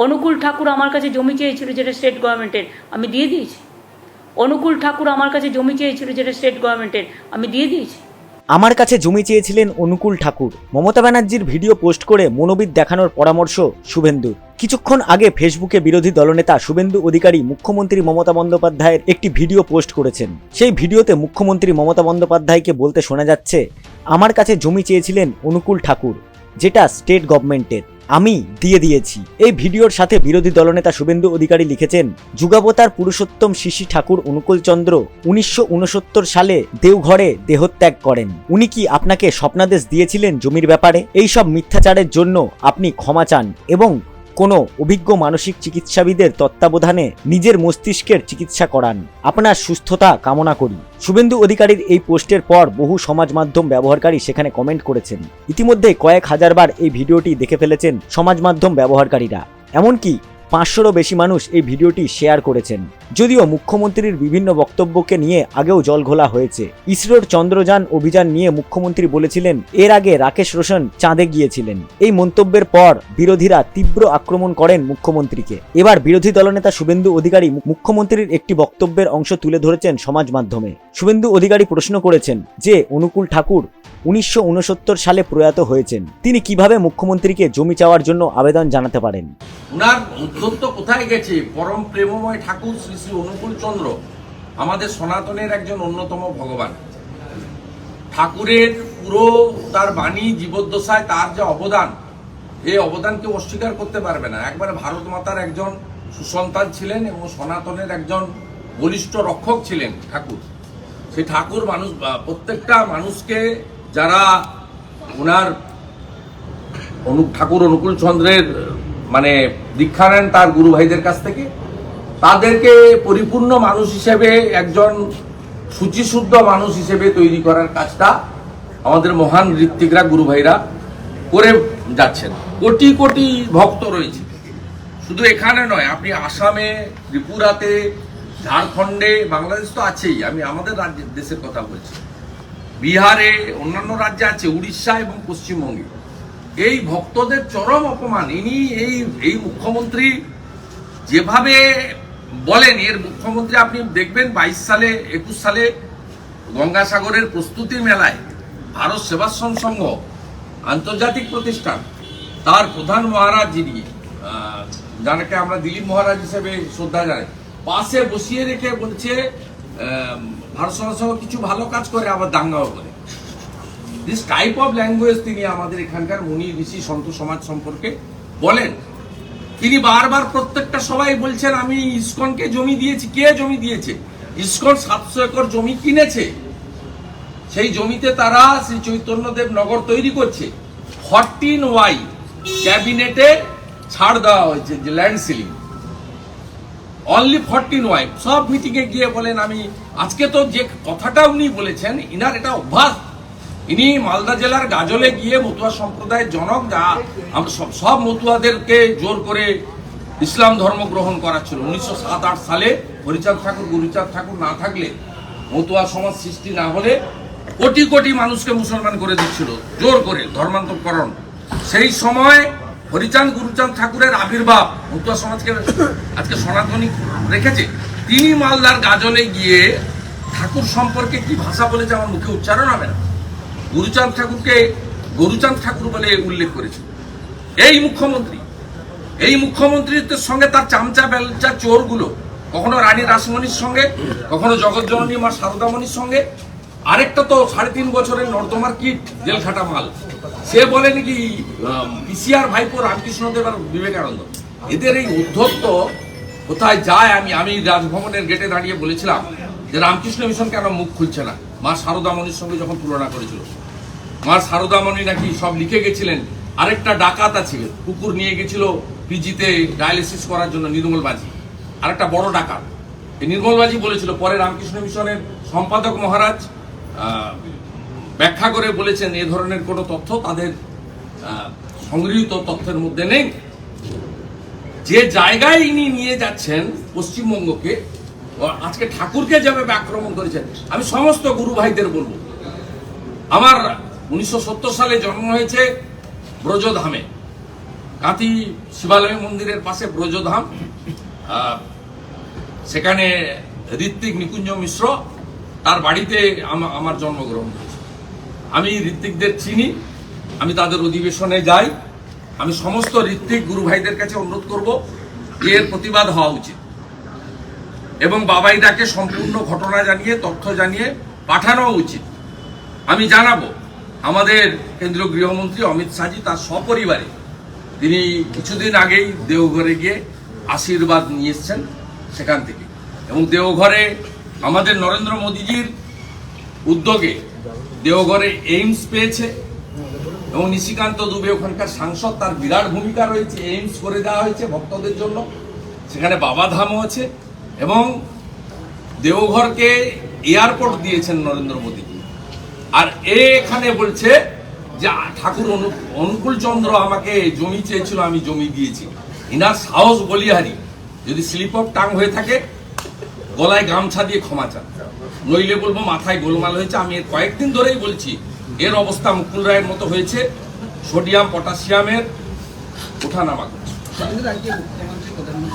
অনুকূল ঠাকুর আমার কাছে জমি চেয়েছিল যেটা স্টেট গভর্নমেন্টের, আমি দিয়ে দিয়েছি। অনুকূল ঠাকুর আমার কাছে জমি চেয়েছিল যেটা স্টেট গভর্নমেন্টের, আমি দিয়ে দিয়েছি। আমার কাছে জমি চেয়েছিলেন অনুকূল ঠাকুর। মমতা ব্যানার্জির ভিডিও পোস্ট করে মনোবিদ দেখানোর পরামর্শ শুভেন্দুর। কিছুক্ষণ আগে ফেসবুকে বিরোধী দলনেতা শুভেন্দু অধিকারী মুখ্যমন্ত্রী মমতা বন্দ্যোপাধ্যায়ের একটি ভিডিও পোস্ট করেছেন। সেই ভিডিওতে মুখ্যমন্ত্রী মমতা বন্দ্যোপাধ্যায়কে বলতে শোনা যাচ্ছে, আমার কাছে জমি চেয়েছিলেন অনুকূল ঠাকুর যেটা স্টেট গভর্নমেন্টের, আমি দিয়ে দিয়েছি। এই ভিডিওর সাথে বিরোধী দলনেতা শুভেন্দু অধিকারী লিখেছেন, যুগাবতার পুরুষোত্তম শিশি ঠাকুর অনুকূলচন্দ্র 1969 সালে দেওঘরে দেহত্যাগ করেন। উনি কি আপনাকে স্বপ্নাদেশ দিয়েছিলেন জমির ব্যাপারে? এই সব মিথ্যাচারের জন্য আপনি ক্ষমা চান এবং কোনো অভিজ্ঞ মানসিক চিকিৎসাবিদের তত্ত্বাবধানে নিজের মস্তিষ্কের চিকিৎসা করান। আপনার সুস্থতা কামনা করি। শুভেন্দু অধিকারীর এই পোস্টের পর বহু সমাজ মাধ্যম ব্যবহারকারী সেখানে কমেন্ট করেছেন। ইতিমধ্যে কয়েক হাজারবার এই ভিডিওটি দেখে ফেলেছেন সমাজ মাধ্যম ব্যবহারকারীরা। এমনকি 500রও বেশি মানুষ এই ভিডিওটি শেয়ার করেছেন। যদিও মুখ্যমন্ত্রীর বিভিন্ন বক্তব্যকে নিয়ে আগেও জলঘোলা হয়েছে। ইসরোর চন্দ্রযান অভিযান নিয়ে মুখ্যমন্ত্রী বলেছিলেন এর আগে রাকেশ রোশন চাঁদে গিয়েছিলেন। এই মন্তব্যের পর বিরোধীরা তীব্র আক্রমণ করেন মুখ্যমন্ত্রীকে। এবার বিরোধী দলনেতা শুভেন্দু অধিকারী মুখ্যমন্ত্রীর একটি বক্তব্যের অংশ তুলে ধরেছেন সমাজ মাধ্যমে। শুভেন্দু অধিকারী প্রশ্ন করেছেন যে অনুকূল ঠাকুর 1969 সালে প্রয়াত হয়েছেন, তিনি কিভাবে মুখ্যমন্ত্রীকে জমি চাওয়ার জন্য আবেদন জানাতে পারেন? উনার উদ্যোক্ত কোথায় গেছে? পরম প্রেমময় ঠাকুর শ্রী শ্রী অনুকূল চন্দ্র আমাদের সনাতনের একজন অন্যতম ভগবান। ঠাকুরের পুরো তার বাণী জীবদ্দশায় তার যে অবদান, এই অবদানকে অস্বীকার করতে পারবে না। একবারে ভারত মাতার একজন সুসন্তান ছিলেন এবং সনাতনের একজন বলিষ্ঠ রক্ষক ছিলেন ঠাকুর। সেই ঠাকুর মানুষ, প্রত্যেকটা মানুষকে যারা ওনার ঠাকুর অনুকূল চন্দ্রের মানে দীক্ষা নেন তার গুরু ভাইদের কাছ থেকে, তাদেরকে পরিপূর্ণ মানুষ হিসেবে, একজন শুচিশুদ্ধ মানুষ হিসেবে তৈরি করার কাজটা আমাদের মহান ঋত্বিকরা গুরু ভাইরা করে যাচ্ছেন। কোটি কোটি ভক্ত রয়েছে, শুধু এখানে নয়, আপনি আসামে, ত্রিপুরাতে, ঝাড়খণ্ডে, বাংলাদেশ তো আছেই, আমি আমাদের রাজ্যের দেশের কথা বলছি, বিহারে, অন্যান্য রাজ্যে আছে, উড়িষ্যা এবং পশ্চিমবঙ্গে। এই ভক্তদের চরম অপমান। ইনি এই মুখ্যমন্ত্রী যেভাবে বলেন, এর মুখ্যমন্ত্রী আপনি দেখবেন 22 সালে 21 সালে গঙ্গাসাগরের প্রস্তুতি মেলায় ভারত সেবাশ্রম সংঘ আন্তর্জাতিক প্রতিষ্ঠান, তার প্রধান মহারাজ যিনি, যাকে আমরা দিলীপ মহারাজ হিসেবে শ্রদ্ধা জানাই, পাশে বসিয়ে রেখে বলছে ভারত সেবাশ্রম সংঘ কিছু ভালো কাজ করে আবার দাঙ্গাও করে। দিস টাইপ অফ ল্যাঙ্গুয়েজ তিনি আমাদের এখানকার মুনি ঋষি সন্ত সমাজ সম্পর্কে বলেন। তিনি বারবার প্রত্যেকটা সবাই বলছেন আমি ইসকনকে জমি দিয়েছি। কে জমি দিয়েছে? ইসকন 700 একর জমি কিনেছে। সেই জমিতে তারা শ্রী চৈতন্যদেব নগর তৈরি করছে। 14Y ক্যাবিনেটে ছাড় দেওয়া হয়েছে যে ল্যান্ড সিলিং, অনলি 14Y। সব মিটিংয়ে গিয়ে বলেন আমি, আজকে তো যে কথাটা উনি বলেছেন, ইনার এটা অভ্যাস। ইনি মালদা জেলার গাজলে গিয়ে মতুয়া সম্প্রদায়ের জনক, যা সব মতুয়াদেরকে জোর করে ইসলাম ধর্ম গ্রহণ করাচ্ছিল। 1907-8 সালে হরিচাঁদ ঠাকুর, গুরুচাঁদ ঠাকুর না থাকলে, মতুয়া সমাজ সৃষ্টি না হলে কোটি কোটি মানুষকে মুসলমান করে দিচ্ছিল জোর করে, ধর্মান্তরকরণ। সেই সময় হরিচাঁদ গুরুচাঁদ ঠাকুরের আবির্ভাব মতুয়া সমাজকে আজকে সনাতনী রেখেছে। তিনি মালদার গাজলে গিয়ে ঠাকুর সম্পর্কে কি ভাষা বলেছে আমার মুখে উচ্চারণ হবে না। গুরুচাঁদ ঠাকুরকে গরুচাঁদ ঠাকুর বলে উল্লেখ করেছে এই মুখ্যমন্ত্রীর সঙ্গে তার চামচা বেলচা চোরগুলো, কখনো রানী রাসমণির সঙ্গে, কখনো জগৎজননী মা শারদামণির সঙ্গে, আরেকটা তো 3.5 বছরের নর্দমার কিট জেল খাটা মাল, সে বলে নাকি পিসিআর ভাইপো রামকৃষ্ণদেব আর বিবেকানন্দ। এদের এই উদ্ধত্ত কোথায় যায়? আমি রাজভবনের গেটে দাঁড়িয়ে বলেছিলাম যে রামকৃষ্ণ মিশন কেন মুখ খুলছে না মা শারদামণির সঙ্গে যখন তুলনা করেছিল। মা শারদামণি নাকি সব লিখে গেছিলেন। আরেকটা ডাকাত আছে, কুকুর নিয়ে গেছিল পিজিতে ডায়ালিসিস করার জন্য, নির্মল বাজি, আরেকটা বড় ডাকাত। এই নির্মল বাজি বলেছিল, পরে রামকৃষ্ণ মিশনের সম্পাদক মহারাজ ব্যাখ্যা করে বলেছেন এ ধরনের কোনো তথ্য তাদের সংগৃহীত তথ্যের মধ্যে নেই। যে জায়গায় ইনি নিয়ে যাচ্ছেন পশ্চিমবঙ্গকে, আজকে ঠাকুরকে যেভাবে আক্রমণ করেছেন, আমি সমস্ত গুরু ভাইদের বলবো, আমার 1970 সালে জন্ম হয়েছে ব্রজধামে, কাঁথি শিবালয় মন্দিরের পাশে ব্রজধাম, সেখানে ঋত্বিক নিকুঞ্জ মিশ্র তার বাড়িতে আমার জন্মগ্রহণ হয়েছে। আমি ঋত্বিকদের চিনি, আমি তাদের অধিবেশনে যাই। আমি সমস্ত ঋত্বিক গুরু ভাইদের কাছে অনুরোধ করব এর প্রতিবাদ হওয়া উচিত এবং বাবাইদাকে সম্পূর্ণ ঘটনা জানিয়ে, তথ্য জানিয়ে পাঠানো উচিত। আমি জানাবো আমাদের কেন্দ্রীয় গৃহমন্ত্রী অমিত শাহজি তার সপরিবারে তিনি কিছুদিন আগেই দেওঘরে গিয়ে আশীর্বাদ নিয়ে এসছেন সেখান থেকে, এবং দেওঘরে আমাদের নরেন্দ্র মোদীজির উদ্যোগে দেওঘরে এইমস পেয়েছে এবং নিশিকান্ত দুবে ওখানকার সাংসদ, তার বিরাট ভূমিকা রয়েছে। এইমস করে দেওয়া হয়েছে ভক্তদের জন্য, সেখানে বাবাধামও আছে এবং দেওঘরকে এয়ারপোর্ট দিয়েছেন নরেন্দ্র মোদীজি। আর এখানে বলছে যে ঠাকুর অনুকূল চন্দ্র আমাকে জমি চেয়েছিল, আমি জমি দিয়েছি। ইনার সাহস বলিহারি, যদি স্লিপ অফ টাং হয়ে থাকে গলায় গামছা দিয়ে ক্ষমা চান, নইলে বলবো মাথায় গোলমাল হয়েছে। আমি এর কয়েকদিন ধরেই বলছি এর অবস্থা মুকুল রায়ের মতো হয়েছে, সোডিয়াম পটাশিয়ামের ওঠানামা করছে।